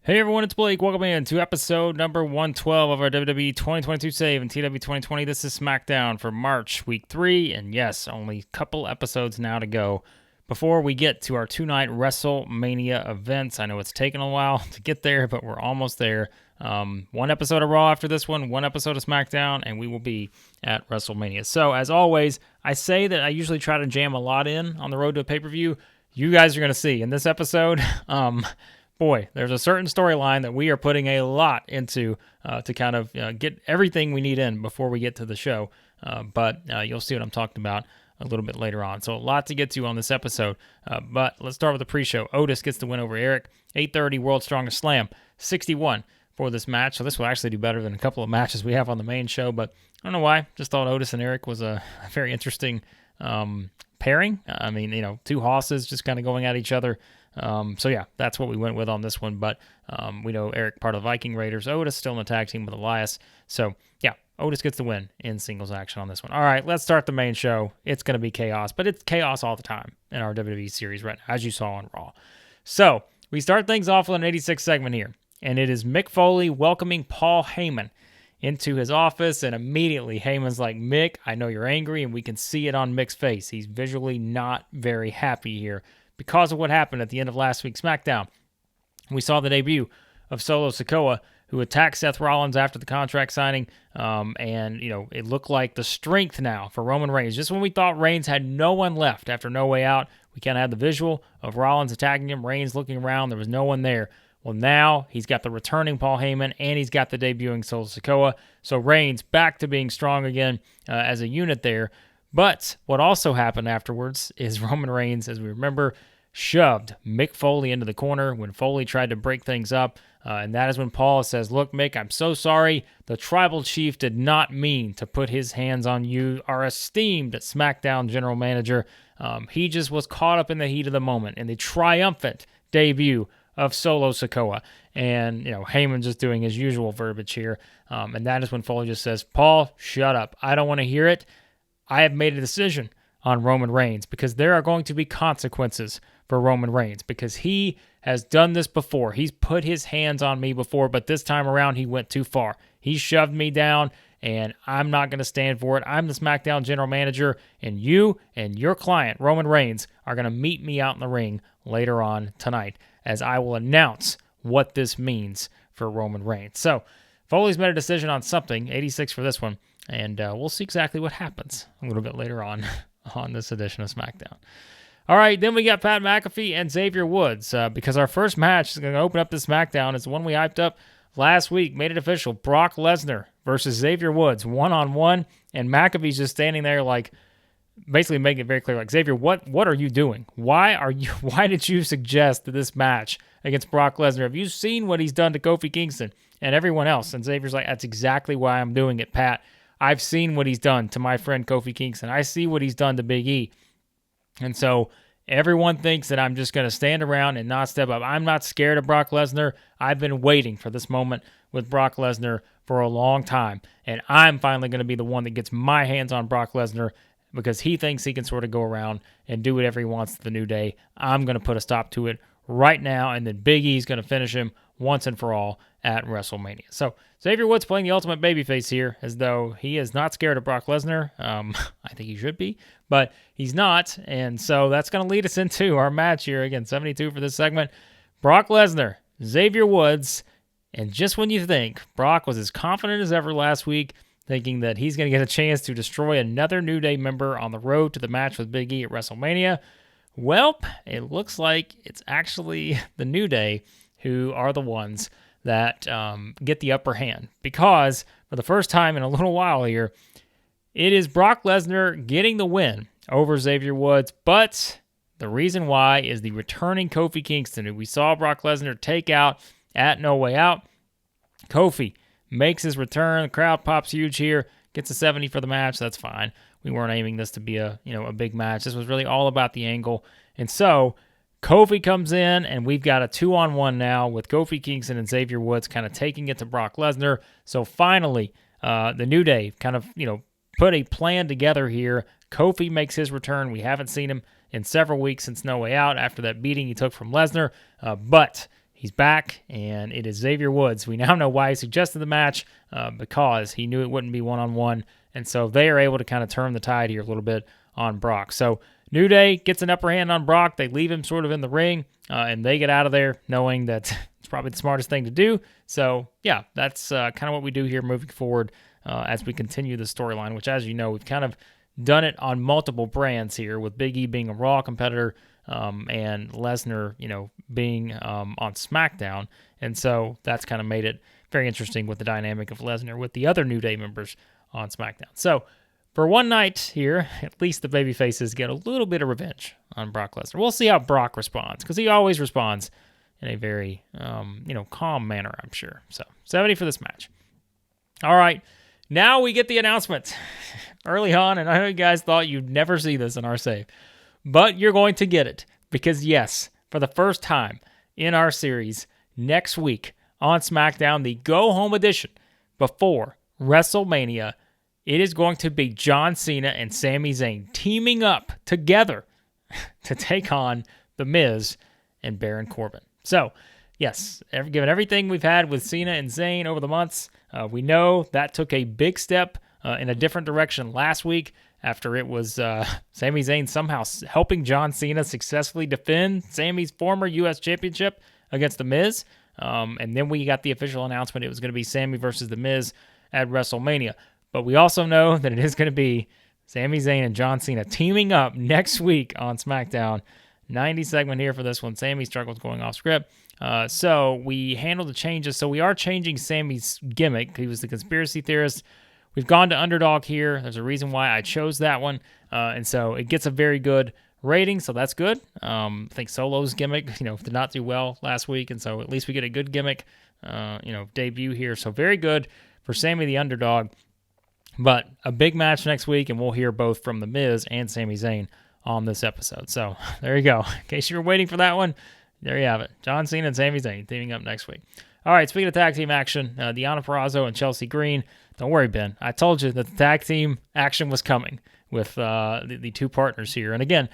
Hey everyone, it's Blake. Welcome in to episode number 112 of our WWE 2022 save and TEW 2020. This is SmackDown for March, week 3, and yes, only a couple episodes now to go before we get to our two-night WrestleMania events. I know it's taken a while to get there, but we're almost there. One episode of Raw after this one episode of SmackDown, and we will be at WrestleMania. So, as always, I say that I usually try to jam a lot in on the road to a pay-per-view. You guys are going to see in this episode, boy, there's a certain storyline that we are putting a lot into to kind of get everything we need in before we get to the show. But you'll see what I'm talking about a little bit later on. So a lot to get to on this episode. But let's start with the pre-show. Otis gets the win over Eric. 8:30 World's Strongest Slam. 61 for this match. So this will actually do better than a couple of matches we have on the main show. But I don't know why. Just thought Otis and Eric was a very interesting pairing. I mean, two hosses just kind of going at each other. So yeah, that's what we went with on this one, but we know Eric, part of the Viking Raiders. Otis still in the tag team with Elias. So yeah, Otis gets the win in singles action on this one. All right, let's start the main show. It's going to be chaos, but it's chaos all the time in our WWE series right now, as you saw on Raw. So we start things off with an 86 segment here, and it is Mick Foley welcoming Paul Heyman into his office, and immediately Heyman's like, Mick, I know you're angry, and we can see it on Mick's face. He's visually not very happy here because of what happened at the end of last week's SmackDown. We saw the debut of Solo Sikoa, who attacked Seth Rollins after the contract signing, and it looked like the strength now for Roman Reigns. Just when we thought Reigns had no one left after No Way Out, we kind of had the visual of Rollins attacking him, Reigns looking around, there was no one there. Well, now he's got the returning Paul Heyman, and he's got the debuting Solo Sikoa, so Reigns back to being strong again as a unit there. But what also happened afterwards is Roman Reigns, as we remember, shoved Mick Foley into the corner when Foley tried to break things up. And that is when Paul says, look, Mick, I'm so sorry. The tribal chief did not mean to put his hands on you, our esteemed SmackDown general manager. He just was caught up in the heat of the moment in the triumphant debut of Solo Sikoa. And, Heyman just doing his usual verbiage here. And that is when Foley just says, Paul, shut up. I don't want to hear it. I have made a decision on Roman Reigns because there are going to be consequences for Roman Reigns because he has done this before. He's put his hands on me before, but this time around he went too far. He shoved me down, and I'm not going to stand for it. I'm the SmackDown general manager, and you and your client, Roman Reigns, are going to meet me out in the ring later on tonight as I will announce what this means for Roman Reigns. So Foley's made a decision on something, 86 for this one, and we'll see exactly what happens a little bit later on this edition of SmackDown. All right, then we got Pat McAfee and Xavier Woods because our first match is going to open up this SmackDown. It's the one we hyped up last week, made it official. Brock Lesnar versus Xavier Woods, one-on-one, and McAfee's just standing there like basically making it very clear, like, Xavier, what are you doing? Why did you suggest this match against Brock Lesnar? Have you seen what he's done to Kofi Kingston and everyone else? And Xavier's like, that's exactly why I'm doing it, Pat. I've seen what he's done to my friend Kofi Kingston. I see what he's done to Big E. And so everyone thinks that I'm just going to stand around and not step up. I'm not scared of Brock Lesnar. I've been waiting for this moment with Brock Lesnar for a long time. And I'm finally going to be the one that gets my hands on Brock Lesnar because he thinks he can sort of go around and do whatever he wants to the New Day. I'm going to put a stop to it right now, and then Big E's going to finish him once and for all at WrestleMania. So Xavier Woods playing the ultimate babyface here as though he is not scared of Brock Lesnar. I think he should be, but he's not. And so that's going to lead us into our match here. Again, 72 for this segment. Brock Lesnar, Xavier Woods. And just when you think Brock was as confident as ever last week, thinking that he's going to get a chance to destroy another New Day member on the road to the match with Big E at WrestleMania, well, it looks like it's actually the New Day who are the ones that get the upper hand. Because for the first time in a little while here, it is Brock Lesnar getting the win over Xavier Woods. But the reason why is the returning Kofi Kingston, who we saw Brock Lesnar take out at No Way Out. Kofi makes his return. The crowd pops huge here. Gets a 70 for the match. That's fine. We weren't aiming this to be a big match. This was really all about the angle. And so Kofi comes in, and we've got a 2-on-1 now with Kofi Kingston and Xavier Woods kind of taking it to Brock Lesnar. So finally, the New Day kind of, put a plan together here. Kofi makes his return. We haven't seen him in several weeks since No Way Out after that beating he took from Lesnar, but He's back, and it is Xavier Woods. We now know why he suggested the match, because he knew it wouldn't be one-on-one, and so they are able to kind of turn the tide here a little bit on Brock. So New Day gets an upper hand on Brock. They leave him sort of in the ring, and they get out of there knowing that it's probably the smartest thing to do. So, yeah, that's kind of what we do here moving forward as we continue the storyline, which, as you know, we've kind of done it on multiple brands here, with Big E being a Raw competitor, and Lesnar, being on SmackDown. And so that's kind of made it very interesting with the dynamic of Lesnar with the other New Day members on SmackDown. So for one night here, at least the babyfaces get a little bit of revenge on Brock Lesnar. We'll see how Brock responds, because he always responds in a very, calm manner, I'm sure. So 70 for this match. All right, now we get the announcement early on, and I know you guys thought you'd never see this in our save. But you're going to get it, because yes, for the first time in our series, next week on SmackDown, the go-home edition before WrestleMania, it is going to be John Cena and Sami Zayn teaming up together to take on The Miz and Baron Corbin. So, yes, given everything we've had with Cena and Zayn over the months, we know that took a big step in a different direction last week, after it was Sami Zayn somehow helping John Cena successfully defend Sami's former U.S. Championship against The Miz. And then we got the official announcement it was going to be Sami versus The Miz at WrestleMania. But we also know that it is going to be Sami Zayn and John Cena teaming up next week on SmackDown. 90 segment here for this one. Sami struggles going off script. So we handled the changes. So we are changing Sami's gimmick. He was the conspiracy theorist. We've gone to underdog here. There's a reason why I chose that one. And so it gets a very good rating, so that's good. I think Solo's gimmick, did not do well last week, and so at least we get a good gimmick, debut here. So very good for Sami the underdog. But a big match next week, and we'll hear both from The Miz and Sami Zayn on this episode. So there you go. In case you were waiting for that one, there you have it. John Cena and Sami Zayn teaming up next week. All right, speaking of tag team action, Deonna Purrazzo and Chelsea Green. Don't worry, Ben. I told you that the tag team action was coming with the two partners here. And again,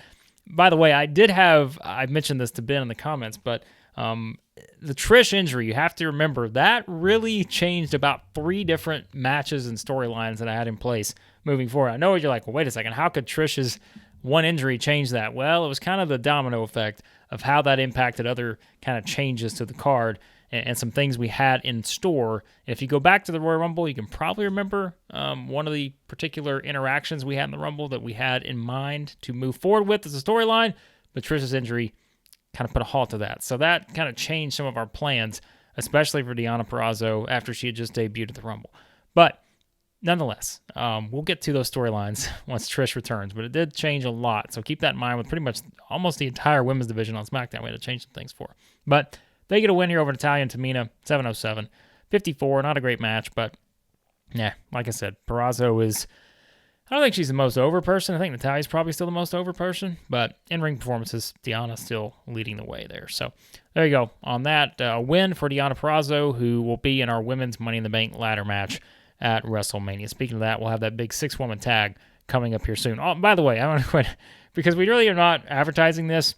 by the way, I mentioned this to Ben in the comments, but the Trish injury, you have to remember, that really changed about 3 different matches and storylines that I had in place moving forward. I know you're like, well, wait a second, how could Trish's one injury change that? Well, it was kind of the domino effect of how that impacted other kind of changes to the card and some things we had in store. And if you go back to the Royal Rumble, you can probably remember one of the particular interactions we had in the Rumble that we had in mind to move forward with as a storyline, but Trish's injury kind of put a halt to that. So that kind of changed some of our plans, especially for Deonna Purrazzo after she had just debuted at the Rumble. But nonetheless, we'll get to those storylines once Trish returns, but it did change a lot. So keep that in mind with pretty much almost the entire women's division on SmackDown. We had to change some things for. But they get a win here over Natalya and Tamina, 707. 54, not a great match, but yeah, like I said, Purrazzo is, I don't think she's the most over person. I think Natalya's probably still the most over person, but in-ring performances, Deonna still leading the way there. So there you go. On that, a win for Deonna Purrazzo, who will be in our women's Money in the Bank ladder match at WrestleMania. Speaking of that, we'll have that big 6-woman tag coming up here soon. Oh, by the way, I want to quit, because we really are not advertising this.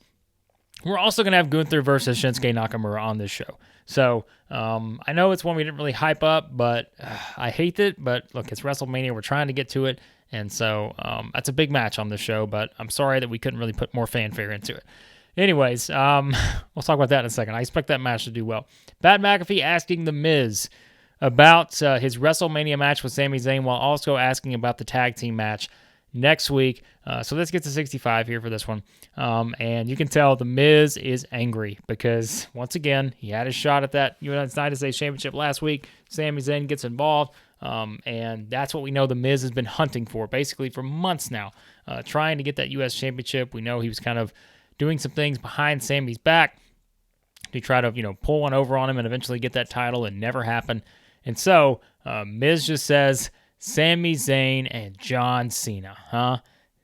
We're also going to have Gunther versus Shinsuke Nakamura on this show. So I know it's one we didn't really hype up, but I hate it. But look, it's WrestleMania. We're trying to get to it. And so that's a big match on this show, but I'm sorry that we couldn't really put more fanfare into it. Anyways, we'll talk about that in a second. I expect that match to do well. Pat McAfee asking The Miz about his WrestleMania match with Sami Zayn, while also asking about the tag team match next week. So let's get to 65 here for this one. And you can tell The Miz is angry because, once again, he had his shot at that United States Championship last week. Sami Zayn gets involved, and that's what we know The Miz has been hunting for, basically for months now, trying to get that U.S. Championship. We know he was kind of doing some things behind Sami's back to try to, pull one over on him and eventually get that title. It never happened. And so Miz just says, Sami Zayn and John Cena, huh?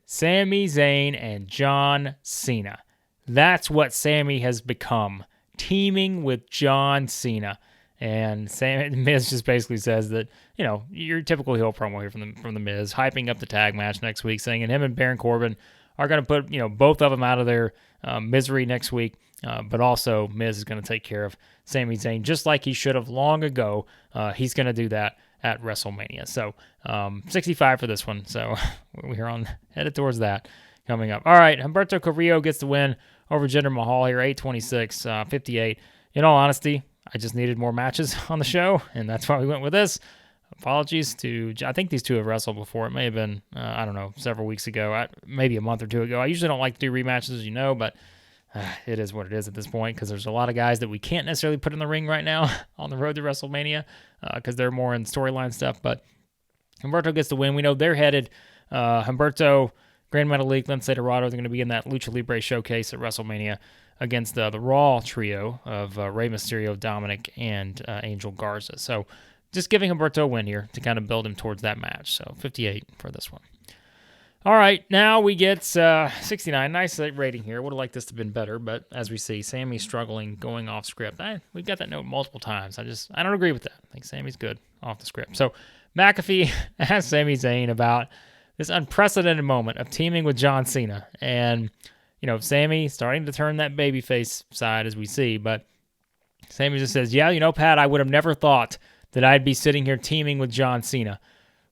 Sami Zayn and John Cena. That's what Sami has become, teaming with John Cena. And Miz just basically says that, your typical heel promo here from the Miz, hyping up the tag match next week, saying him and Baron Corbin are going to put, both of them out of their misery next week. But also Miz is going to take care of Sami Zayn, just like he should have long ago. He's going to do that at WrestleMania. So 65 for this one. So we're headed towards that coming up. All right, Humberto Carrillo gets the win over Jinder Mahal here, 826, 58. In all honesty, I just needed more matches on the show, and that's why we went with this. Apologies to, I think these two have wrestled before. It may have been, I don't know, several weeks ago, maybe a month or two ago. I usually don't like to do rematches, as you know, but it is what it is at this point because there's a lot of guys that we can't necessarily put in the ring right now on the road to WrestleMania because they're more in storyline stuff. But Humberto gets the win. We know they're headed. Humberto, Grand Metalik, Lince Dorado are going to be in that Lucha Libre showcase at WrestleMania against the Raw trio of Rey Mysterio, Dominic, and Angel Garza. So just giving Humberto a win here to kind of build him towards that match. So 58 for this one. All right, now we get 69. Nice rating here. Would have liked this to have been better, but as we see, Sammy's struggling going off script. We've got that note multiple times. I don't agree with that. I think Sammy's good off the script. So McAfee asked Sami Zayn about this unprecedented moment of teaming with John Cena. And, Sammy starting to turn that babyface side as we see, but Sammy just says, yeah, Pat, I would have never thought that I'd be sitting here teaming with John Cena.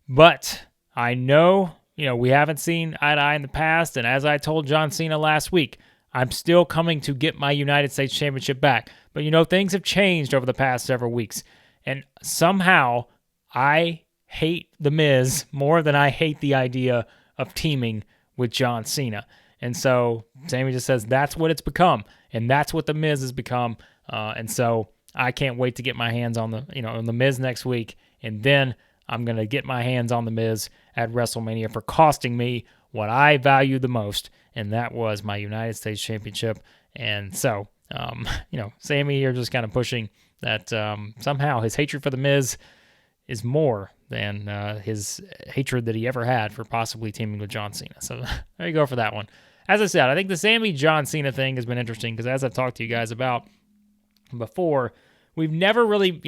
But I know, we haven't seen eye to eye in the past, and as I told John Cena last week, I'm still coming to get my United States Championship back. But, things have changed over the past several weeks, and somehow I hate The Miz more than I hate the idea of teaming with John Cena. And so Sammy just says that's what it's become, and that's what The Miz has become. And so I can't wait to get my hands on on The Miz next week, and then I'm going to get my hands on The Miz at WrestleMania for costing me what I value the most, and that was my United States Championship. And so, Sammy here just kind of pushing that somehow his hatred for The Miz is more than his hatred that he ever had for possibly teaming with John Cena. So there you go for that one. As I said, I think the Sammy-John Cena thing has been interesting because as I've talked to you guys about before, we never really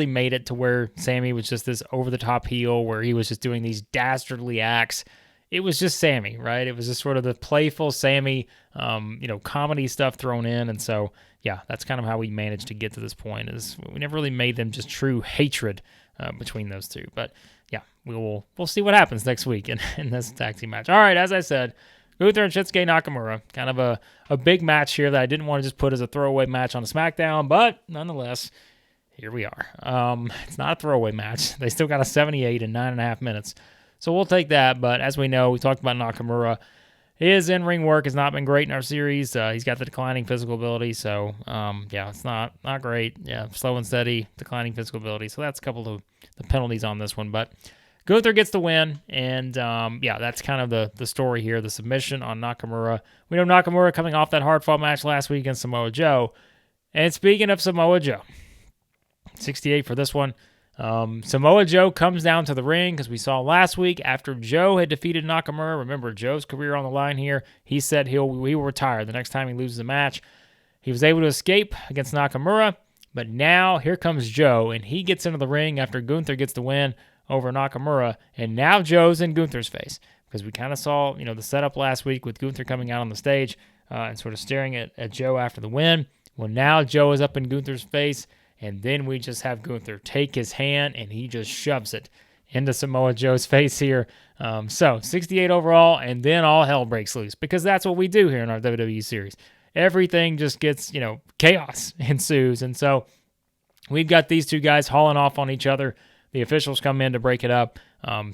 made it to where Sammy was just this over-the-top heel where he was just doing these dastardly acts. It was just Sammy, right? It was just sort of the playful Sammy, comedy stuff thrown in. And so, yeah, that's kind of how we managed to get to this point is we never really made them just true hatred between those two. But, yeah, we'll see what happens next week in this tag team match. All right, as I said, Gunther and Shinsuke Nakamura, kind of a big match here that I didn't want to just put as a throwaway match on a SmackDown, but nonetheless, here we are. It's not a throwaway match. They still got a 78 in 9.5 minutes. So we'll take that, but as we know, we talked about Nakamura. His in-ring work has not been great in our series. He's got the declining physical ability, so it's not great. Yeah, slow and steady, declining physical ability. So that's a couple of the penalties on this one, but Gunther gets the win, and that's kind of the story here, the submission on Nakamura. We know Nakamura coming off that hard-fought match last week against Samoa Joe. And speaking of Samoa Joe, 68 for this one. Samoa Joe comes down to the ring because we saw last week after Joe had defeated Nakamura. Remember, Joe's career on the line here. He said he will retire the next time he loses a match. He was able to escape against Nakamura, but now here comes Joe, and he gets into the ring after Gunther gets the win over Nakamura, and now Joe's in Gunther's face because we kind of saw, the setup last week with Gunther coming out on the stage and sort of staring at Joe after the win. Well, now Joe is up in Gunther's face, and then we just have Gunther take his hand, and he just shoves it into Samoa Joe's face here. So 68 overall, and then all hell breaks loose because that's what we do here in our WWE series. Everything just gets, chaos ensues, and so we've got these two guys hauling off on each other. The officials come in to break it up.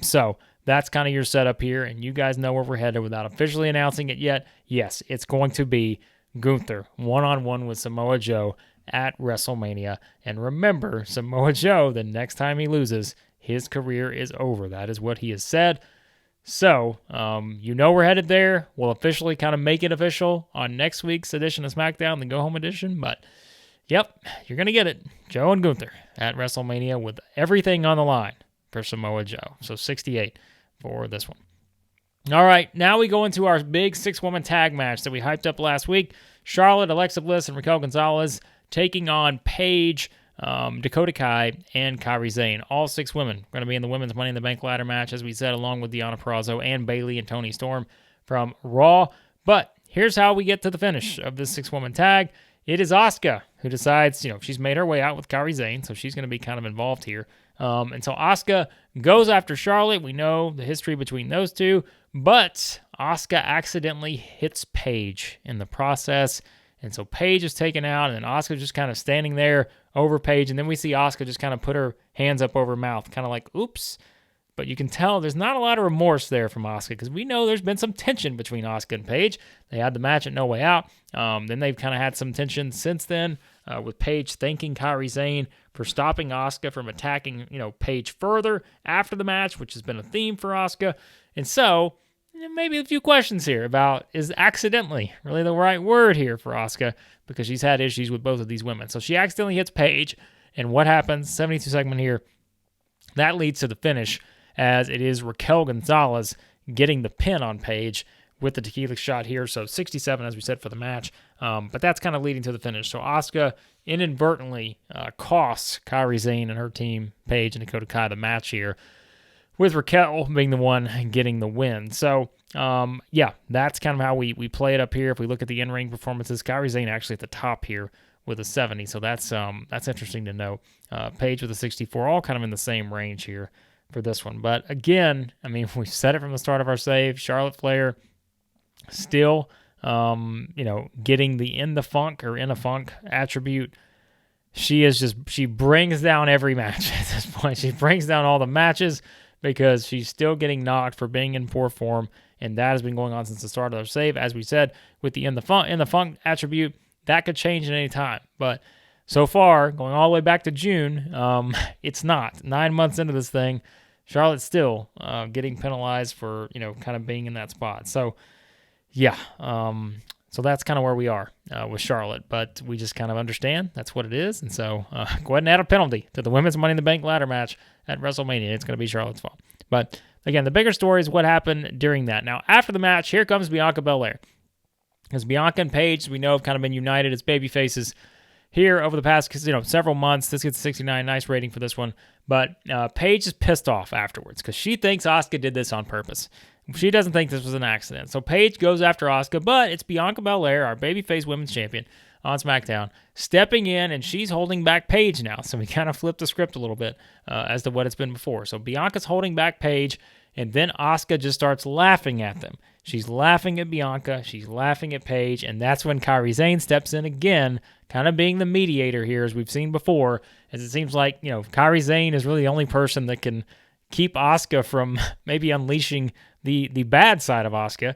So that's kind of your setup here, and you guys know where we're headed without officially announcing it yet. Yes, it's going to be Gunther one-on-one with Samoa Joe at WrestleMania. And remember, Samoa Joe, the next time he loses, his career is over. That is what he has said. So, we're headed there. We'll officially kind of make it official on next week's edition of SmackDown, the Go-Home edition, but yep, you're going to get it. Joe and Gunther at WrestleMania with everything on the line for Samoa Joe. So 68 for this one. All right, now we go into our big 6-woman tag match that we hyped up last week. Charlotte, Alexa Bliss, and Raquel Gonzalez taking on Paige, Dakota Kai, and Kairi Sane. All 6 women are going to be in the Women's Money in the Bank ladder match, as we said, along with Deonna Purrazzo and Bayley and Toni Storm from Raw. But here's how we get to the finish of this 6-woman tag. it is Asuka who decides, she's made her way out with Kairi Sane, so she's going to be kind of involved here. And so Asuka goes after Charlotte. We know the history between those two, but Asuka accidentally hits Paige in the process. And so Paige is taken out, and then Asuka's just kind of standing there over Paige. And then we see Asuka just kind of put her hands up over her mouth, kind of like, oops. But you can tell there's not a lot of remorse there from Asuka, because we know there's been some tension between Asuka and Paige. They had the match at No Way Out. Then they've kind of had some tension since then, with Paige thanking Kairi Sane for stopping Asuka from attacking, Paige further after the match, which has been a theme for Asuka. And so maybe a few questions here about, is accidentally really the right word here for Asuka, because she's had issues with both of these women. So she accidentally hits Paige, and what happens? 72 segment here. That leads to the finish, as it is Raquel Gonzalez getting the pin on Paige with the tequila shot here. So 67, as we said, for the match. But that's kind of leading to the finish. So Asuka inadvertently costs Kairi Sane and her team, Paige and Dakota Kai, the match here, with Raquel being the one getting the win. So, that's kind of how we play it up here. If we look at the in-ring performances, Kairi Sane actually at the top here with a 70. So that's interesting to know. Paige with a 64, all kind of in the same range here for this one. But again, we've said it from the start of our save. Charlotte Flair still, getting the in a funk attribute. She brings down every match at this point. She brings down all the matches, because she's still getting knocked for being in poor form, and that has been going on since the start of our save. As we said, with the in the funk attribute, that could change at any time. But so far, going all the way back to June, it's not. 9 months into this thing, Charlotte's still getting penalized for, kind of being in that spot. So, so that's kind of where we are with Charlotte. But we just kind of understand that's what it is. And so go ahead and add a penalty to the Women's Money in the Bank ladder match at WrestleMania. It's going to be Charlotte's fault. But again, the bigger story is what happened during that. Now, after the match, here comes Bianca Belair. Because Bianca and Paige, we know, have kind of been united as baby faces here over the past several months. This gets 69, nice rating for this one. But Paige is pissed off afterwards because she thinks Asuka did this on purpose. She doesn't think this was an accident. So Paige goes after Asuka, but it's Bianca Belair, our babyface women's champion on SmackDown, stepping in, and she's holding back Paige now. So we kind of flipped the script a little bit as to what it's been before. So Bianca's holding back Paige, and then Asuka just starts laughing at them. She's laughing at Bianca, she's laughing at Paige, and that's when Kairi Sane steps in again, kind of being the mediator here, as we've seen before, as it seems like, Kairi Sane is really the only person that can keep Asuka from maybe unleashing the bad side of Asuka.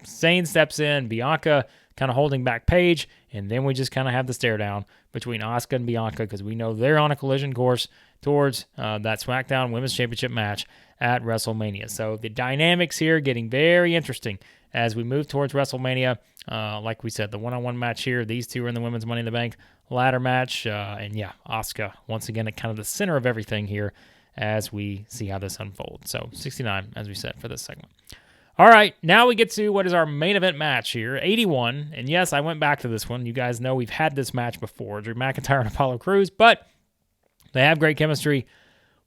Sane steps in, Bianca kind of holding back Paige, and then we just kind of have the stare down between Asuka and Bianca, because we know they're on a collision course towards that SmackDown Women's Championship match at WrestleMania. So the dynamics here getting very interesting as we move towards WrestleMania. Like we said, the one-on-one match here, these two are in the Women's Money in the Bank ladder match. Asuka, once again, at kind of the center of everything here as we see how this unfolds. So 69, as we said, for this segment. All right, now we get to what is our main event match here, 81. And yes, I went back to this one. You guys know we've had this match before, Drew McIntyre and Apollo Crews, but they have great chemistry.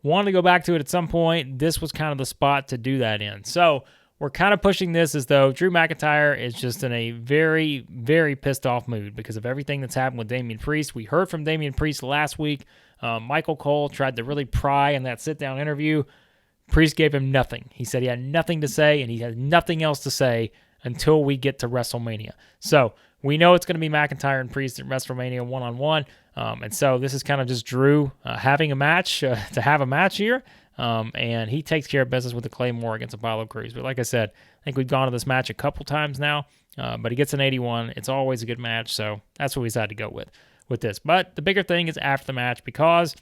Wanted to go back to it at some point. This was kind of the spot to do that in. So we're kind of pushing this as though Drew McIntyre is just in a very, very pissed off mood because of everything that's happened with Damian Priest. We heard from Damian Priest last week. Michael Cole tried to really pry in that sit-down interview. Priest gave him nothing. He said he had nothing to say, and he has nothing else to say until we get to WrestleMania. So we know it's going to be McIntyre and Priest at WrestleMania one-on-one. And so this is kind of just Drew having a match to have a match here. And he takes care of business with the Claymore against Apollo Crews. But like I said, I think we've gone to this match a couple times now. But he gets an 81. It's always a good match. So that's what we decided to go with this. But the bigger thing is after the match, because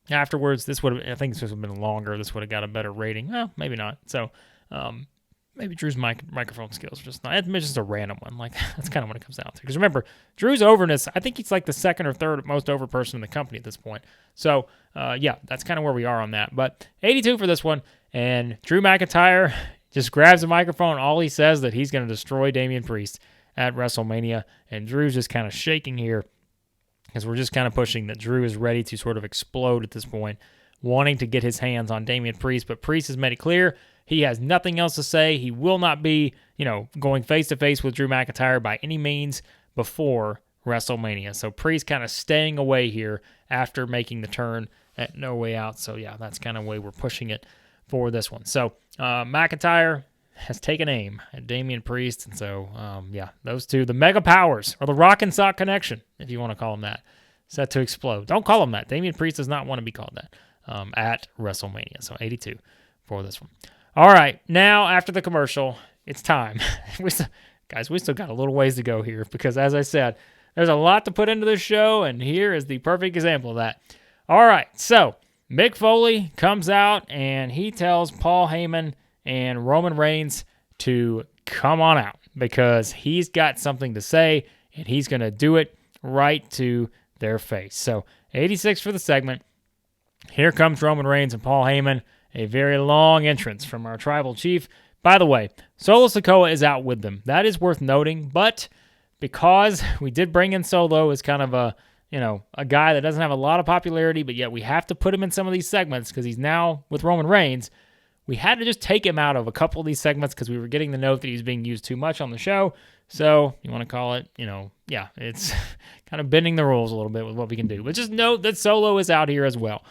afterwards, I think this would have been longer. This would have got a better rating. Well, maybe not. So maybe Drew's microphone skills are just not. It's just a random one. Like, that's kind of what it comes down to. Because remember, Drew's overness, I think he's like the second or third most over person in the company at this point. So, that's kind of where we are on that. But 82 for this one. And Drew McIntyre just grabs the microphone. All he says that he's going to destroy Damian Priest at WrestleMania. And Drew's just kind of shaking here, because we're just kind of pushing that Drew is ready to sort of explode at this point, wanting to get his hands on Damian Priest. But Priest has made it clear he has nothing else to say. He will not be, going face-to-face with Drew McIntyre by any means before WrestleMania. So Priest kind of staying away here after making the turn at No Way Out. So yeah, that's kind of the way we're pushing it for this one. So McIntyre has taken aim at Damian Priest. And so, yeah, those two, the Mega Powers, or the Rock and Sock Connection, if you want to call them that, set to explode. Don't call them that. Damian Priest does not want to be called that at WrestleMania. So 82 for this one. All right, now after the commercial, it's time. we still got a little ways to go here because, as I said, there's a lot to put into this show, and here is the perfect example of that. All right, so Mick Foley comes out, and he tells Paul Heyman and Roman Reigns to come on out because he's got something to say, and he's going to do it right to their face. So 86 for the segment. Here comes Roman Reigns and Paul Heyman, a very long entrance from our tribal chief. By the way, Solo Sikoa is out with them. That is worth noting, but because we did bring in Solo as kind of a guy that doesn't have a lot of popularity, but yet we have to put him in some of these segments because he's now with Roman Reigns, we had to just take him out of a couple of these segments because we were getting the note that he was being used too much on the show. So you want to call it, it's kind of bending the rules a little bit with what we can do. But just note that Solo is out here as well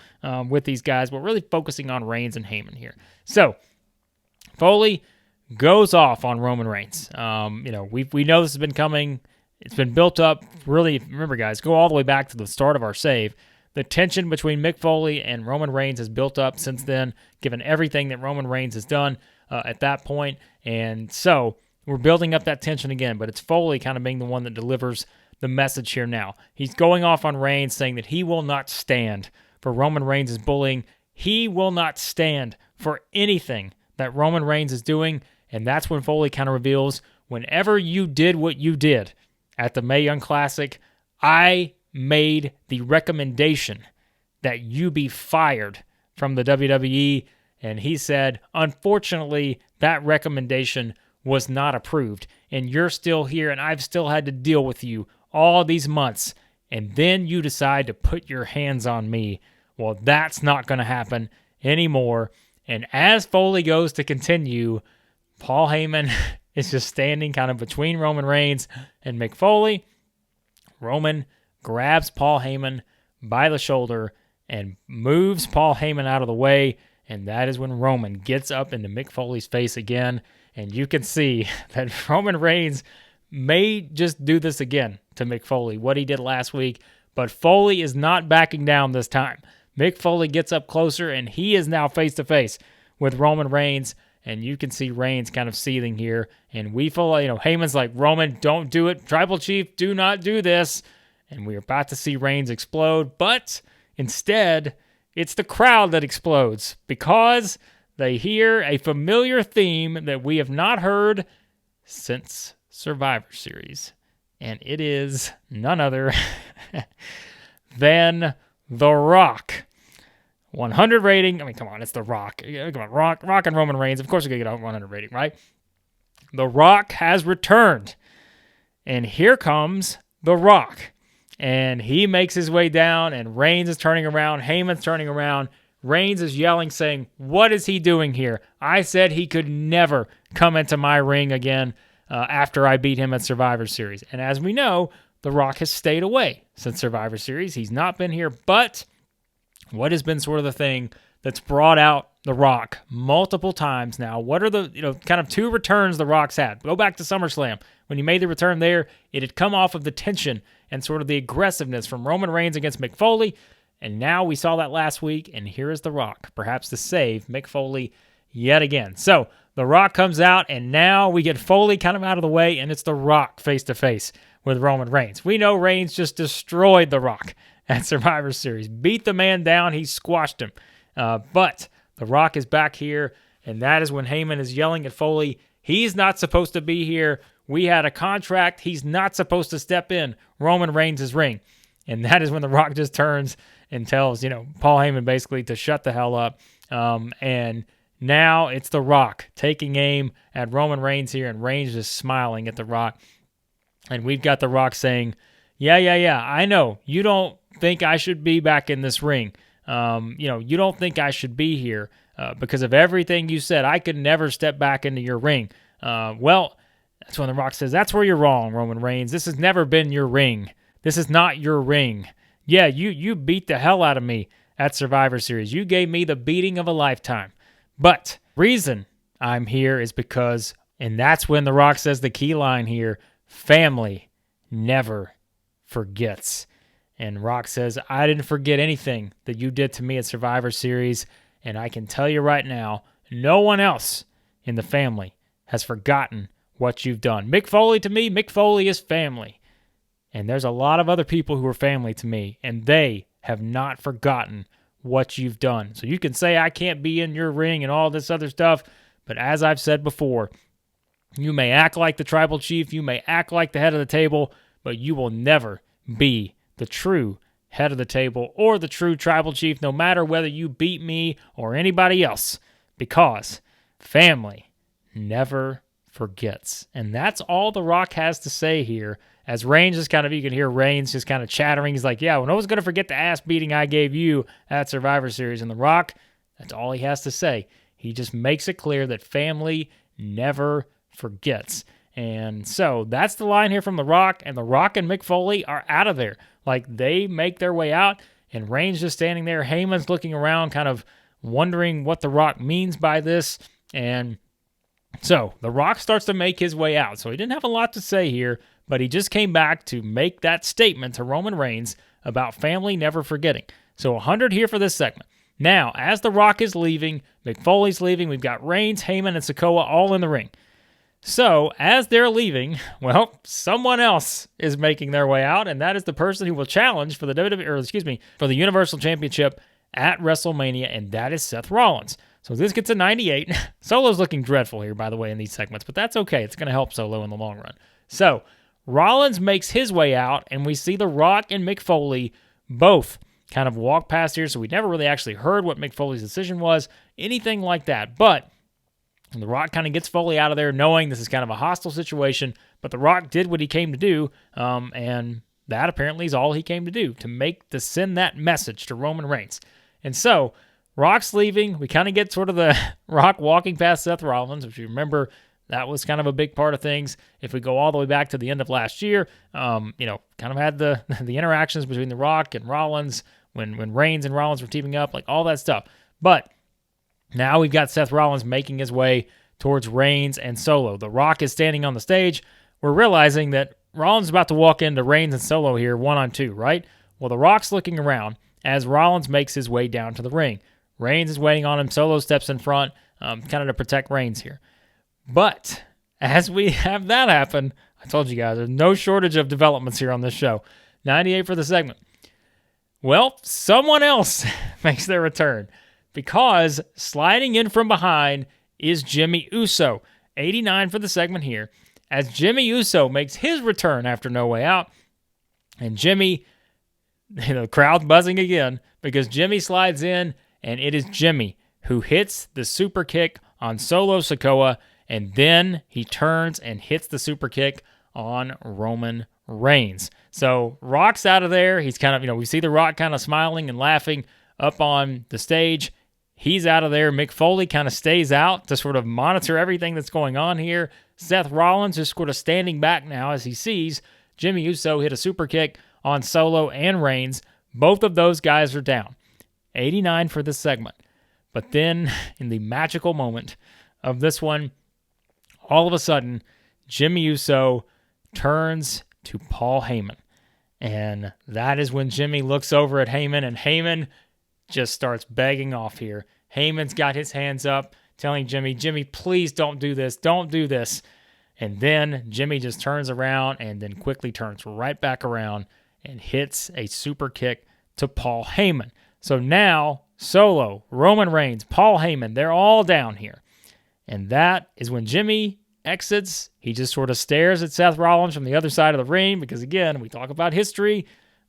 with these guys. We're really focusing on Reigns and Heyman here. So Foley goes off on Roman Reigns. We know this has been coming. It's been built up. Really, remember, guys, go all the way back to the start of our save. The tension between Mick Foley and Roman Reigns has built up since then, given everything that Roman Reigns has done at that point. And so we're building up that tension again, but it's Foley kind of being the one that delivers the message here now. He's going off on Reigns, saying that he will not stand for Roman Reigns' bullying. He will not stand for anything that Roman Reigns is doing. And that's when Foley kind of reveals, whenever you did what you did at the Mae Young Classic, I made the recommendation that you be fired from the WWE, and he said, unfortunately, that recommendation was not approved, and you're still here, and I've still had to deal with you all these months, and then you decide to put your hands on me. Well, that's not going to happen anymore. And as Foley goes to continue, Paul Heyman is just standing kind of between Roman Reigns and Mick Foley. Roman grabs Paul Heyman by the shoulder and moves Paul Heyman out of the way, and that is when Roman gets up into Mick Foley's face again, and you can see that Roman Reigns may just do this again to Mick Foley, what he did last week, but Foley is not backing down this time. Mick Foley gets up closer, and he is now face-to-face with Roman Reigns, and you can see Reigns kind of seething here, and we feel, Heyman's like, Roman, don't do it. Tribal Chief, do not do this. And we're about to see Reigns explode, but instead, it's the crowd that explodes because they hear a familiar theme that we have not heard since Survivor Series. And it is none other than The Rock. 100 rating. I mean, come on, it's The Rock. Come on, Rock and Roman Reigns. Of course, we're going to get a 100 rating, right? The Rock has returned. And here comes The Rock. And he makes his way down, and Reigns is turning around. Heyman's turning around. Reigns is yelling, saying, what is he doing here? I said he could never come into my ring again after I beat him at Survivor Series. And as we know, The Rock has stayed away since Survivor Series. He's not been here, but what has been sort of the thing that's brought out The Rock multiple times now? What are the, kind of two returns The Rock's had? Go back to SummerSlam. When he made the return there, it had come off of the tension and sort of the aggressiveness from Roman Reigns against Mick Foley. And now we saw that last week, and here is The Rock, perhaps to save Mick Foley yet again. So The Rock comes out, and now we get Foley kind of out of the way, and it's The Rock face-to-face with Roman Reigns. We know Reigns just destroyed The Rock at Survivor Series. Beat the man down. He squashed him. But The Rock is back here, and that is when Heyman is yelling at Foley, he's not supposed to be here. We had a contract. He's not supposed to step in Roman Reigns' ring. And that is when The Rock just turns and tells, Paul Heyman basically to shut the hell up. And now it's The Rock taking aim at Roman Reigns here, and Reigns just smiling at The Rock. And we've got The Rock saying, yeah, I know. You don't think I should be back in this ring. You don't think I should be here because of everything you said. I could never step back into your ring. Well, that's when The Rock says, that's where you're wrong, Roman Reigns. This has never been your ring. This is not your ring. Yeah, you beat the hell out of me at Survivor Series. You gave me the beating of a lifetime. But reason I'm here is because, and that's when The Rock says the key line here, family never forgets. And Rock says, I didn't forget anything that you did to me at Survivor Series, and I can tell you right now, no one else in the family has forgotten what you've done. Mick Foley, to me, Mick Foley is family. And there's a lot of other people who are family to me, and they have not forgotten what you've done. So you can say I can't be in your ring and all this other stuff, but as I've said before, you may act like the tribal chief, you may act like the head of the table, but you will never be the true head of the table or the true tribal chief, no matter whether you beat me or anybody else, because family never forgets. And that's all The Rock has to say here. As Reigns is kind of, you can hear Reigns just kind of chattering. He's like, yeah, well, no one's going to forget the ass beating I gave you at Survivor Series. And The Rock, that's all he has to say. He just makes it clear that family never forgets. And so that's the line here from The Rock. And The Rock and Mick Foley are out of there. Like, they make their way out, and Reigns just standing there. Heyman's looking around, kind of wondering what The Rock means by this. And so The Rock starts to make his way out. So he didn't have a lot to say here, but he just came back to make that statement to Roman Reigns about family never forgetting. So 100 here for this segment. Now, as The Rock is leaving, Mick Foley's leaving, we've got Reigns, Heyman, and Sikoa all in the ring. So, as they're leaving, well, someone else is making their way out, and that is the person who will challenge for the for the Universal Championship at WrestleMania, and that is Seth Rollins. So this gets a 98. Solo's looking dreadful here, by the way, in these segments, but that's okay. It's going to help Solo in the long run. So, Rollins makes his way out, and we see The Rock and Mick Foley both kind of walk past here, so we never really actually heard what Mick Foley's decision was, anything like that. But The Rock kind of gets Foley out of there knowing this is kind of a hostile situation, but The Rock did what he came to do, and that apparently is all he came to do, to send that message to Roman Reigns. And so, Rock's leaving. We kind of get sort of the Rock walking past Seth Rollins, which you remember, that was kind of a big part of things. If we go all the way back to the end of last year, kind of had the interactions between The Rock and Rollins when Reigns and Rollins were teaming up, like all that stuff. But now we've got Seth Rollins making his way towards Reigns and Solo. The Rock is standing on the stage. We're realizing that Rollins is about to walk into Reigns and Solo here 1-on-2, right? Well, The Rock's looking around as Rollins makes his way down to the ring. Reigns is waiting on him. Solo steps in front, kind of to protect Reigns here. But as we have that happen, I told you guys, there's no shortage of developments here on this show. 98 for the segment. Well, someone else makes their return, because sliding in from behind is Jimmy Uso. 89 for the segment here, as Jimmy Uso makes his return after No Way Out. And Jimmy, the crowd buzzing again, because Jimmy slides in, and it is Jimmy who hits the super kick on Solo Sikoa, and then he turns and hits the super kick on Roman Reigns. So Rock's out of there. He's kind of, we see The Rock kind of smiling and laughing up on the stage. He's out of there. Mick Foley kind of stays out to sort of monitor everything that's going on here. Seth Rollins is sort of standing back now as he sees Jimmy Uso hit a super kick on Solo and Reigns. Both of those guys are down. 89 for this segment. But then, in the magical moment of this one, all of a sudden, Jimmy Uso turns to Paul Heyman. And that is when Jimmy looks over at Heyman, and Heyman just starts begging off here. Heyman's got his hands up, telling Jimmy, please don't do this. Don't do this. And then Jimmy just turns around and then quickly turns right back around and hits a super kick to Paul Heyman. So now, Solo, Roman Reigns, Paul Heyman, they're all down here. And that is when Jimmy exits. He just sort of stares at Seth Rollins from the other side of the ring, because again, we talk about history.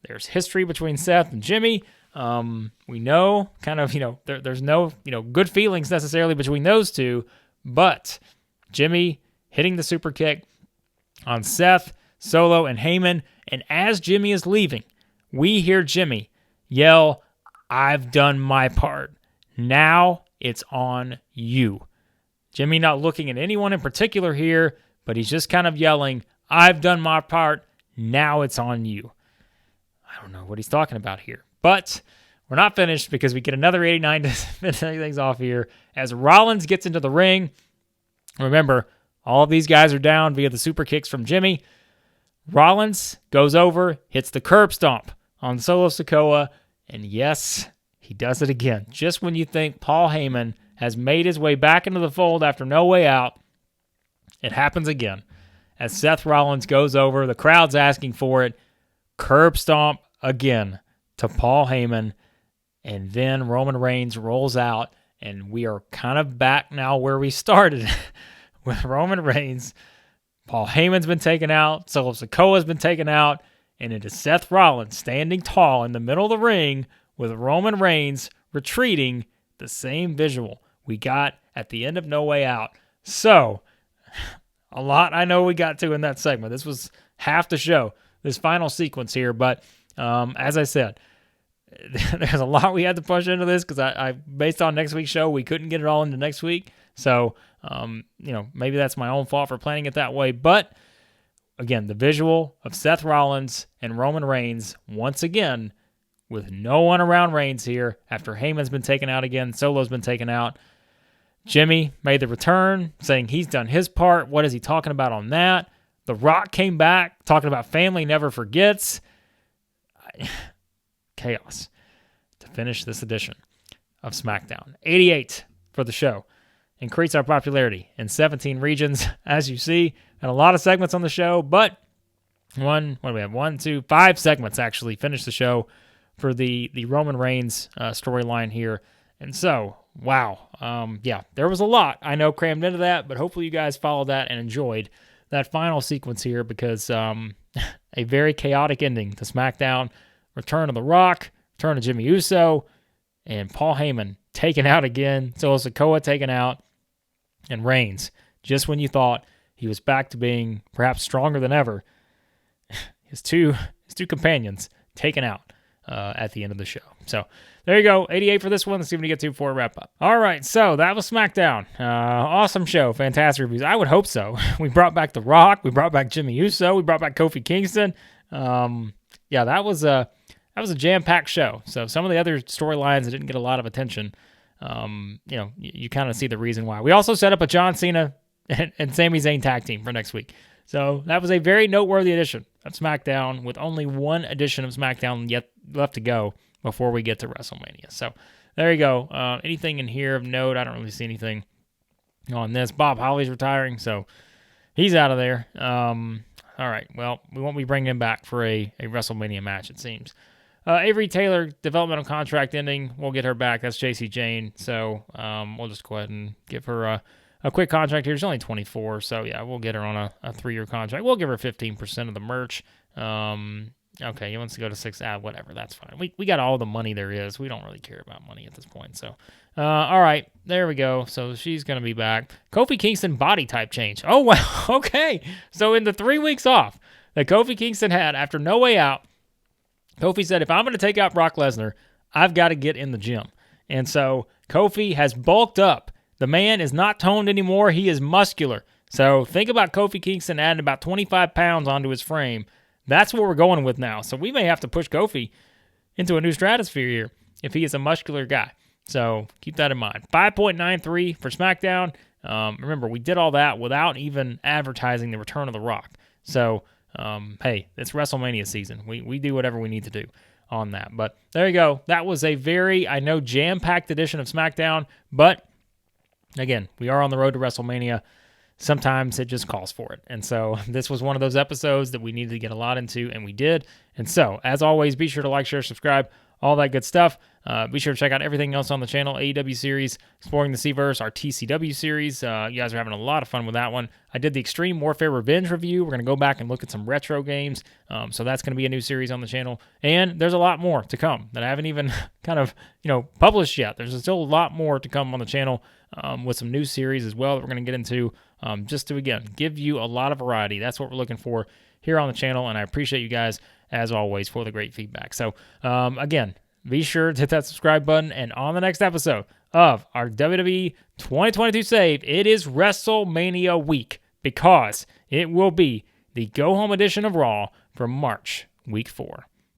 There's history between Seth and Jimmy. We know kind of, there's no, good feelings necessarily between those two, but Jimmy hitting the super kick on Seth, Solo, and Heyman. And as Jimmy is leaving, we hear Jimmy yell, "I've done my part. Now it's on you." Jimmy not looking at anyone in particular here, but he's just kind of yelling, "I've done my part. Now it's on you." I don't know what he's talking about here. But we're not finished because we get another 89 to finish things off here as Rollins gets into the ring. Remember, all of these guys are down via the super kicks from Jimmy. Rollins goes over, hits the curb stomp on Solo Sikoa, and yes, he does it again. Just when you think Paul Heyman has made his way back into the fold after No Way Out, it happens again. As Seth Rollins goes over, the crowd's asking for it. Curb stomp again to Paul Heyman, and then Roman Reigns rolls out, and we are kind of back now where we started with Roman Reigns. Paul Heyman's been taken out, Solo Sikoa's been taken out, and it is Seth Rollins standing tall in the middle of the ring with Roman Reigns retreating, the same visual we got at the end of No Way Out. So, a lot I know we got to in that segment. This was half the show, this final sequence here, but as I said, there's a lot we had to push into this because I based on next week's show, we couldn't get it all into next week. So, maybe that's my own fault for planning it that way. But, again, the visual of Seth Rollins and Roman Reigns, once again, with no one around Reigns here, after Heyman's been taken out again, Solo's been taken out. Jimmy made the return, saying he's done his part. What is he talking about on that? The Rock came back, talking about family never forgets. Chaos to finish this edition of SmackDown. 88 for the show. Increase our popularity in 17 regions, as you see, and a lot of segments on the show, but five segments actually finish the show for the Roman Reigns storyline here. And so, wow. There was a lot, I know, crammed into that, but hopefully you guys followed that and enjoyed that final sequence here because a very chaotic ending to SmackDown. Return of The Rock, return of Jimmy Uso, and Paul Heyman taken out again. Solo Sikoa taken out, and Reigns, just when you thought he was back to being perhaps stronger than ever, his two companions taken out at the end of the show. So there you go, 88 for this one. Let's see what we get to before we wrap up. All right, so that was SmackDown. Awesome show, fantastic reviews. I would hope so. We brought back The Rock, we brought back Jimmy Uso, we brought back Kofi Kingston. That was a jam-packed show. So some of the other storylines that didn't get a lot of attention, you kind of see the reason why. We also set up a John Cena and Sami Zayn tag team for next week. So that was a very noteworthy edition of SmackDown with only one edition of SmackDown yet left to go before we get to WrestleMania. So there you go. Anything in here of note? I don't really see anything on this. Bob Holly's retiring, so he's out of there. All right, well, we won't be bringing him back for a WrestleMania match, it seems. Avery Taylor, developmental contract ending. We'll get her back. That's JC Jane. So we'll just go ahead and give her a quick contract here. She's only 24, so yeah, we'll get her on a 3-year contract. We'll give her 15% of the merch. Okay, he wants to go to 6. Whatever, that's fine. We got all the money there is. We don't really care about money at this point. So, all right, there we go. So she's going to be back. Kofi Kingston body type change. Oh, wow, okay. So in the 3 weeks off that Kofi Kingston had after No Way Out, Kofi said, if I'm going to take out Brock Lesnar, I've got to get in the gym. And so Kofi has bulked up. The man is not toned anymore. He is muscular. So think about Kofi Kingston adding about 25 pounds onto his frame. That's what we're going with now. So we may have to push Kofi into a new stratosphere here if he is a muscular guy. So keep that in mind. 5.93 for SmackDown. Remember, we did all that without even advertising the return of The Rock. So, hey, it's WrestleMania season. We do whatever we need to do on that. But there you go. That was a very, I know, jam-packed edition of SmackDown. But, again, we are on the road to WrestleMania. Sometimes it just calls for it. And so this was one of those episodes that we needed to get a lot into, and we did. And so, as always, be sure to like, share, subscribe, all that good stuff. Be sure to check out everything else on the channel, AEW series, Exploring the Seaverse, our TCW series. You guys are having a lot of fun with that one. I did the Extreme Warfare Revenge review. We're going to go back and look at some retro games. So that's going to be a new series on the channel. And there's a lot more to come that I haven't even kind of, published yet. There's still a lot more to come on the channel with some new series as well that we're going to get into just to, again, give you a lot of variety. That's what we're looking for here on the channel. And I appreciate you guys, as always, for the great feedback. So, again, be sure to hit that subscribe button. And on the next episode of our WWE 2022 save, it is WrestleMania week because it will be the go-home edition of Raw for March, week 4.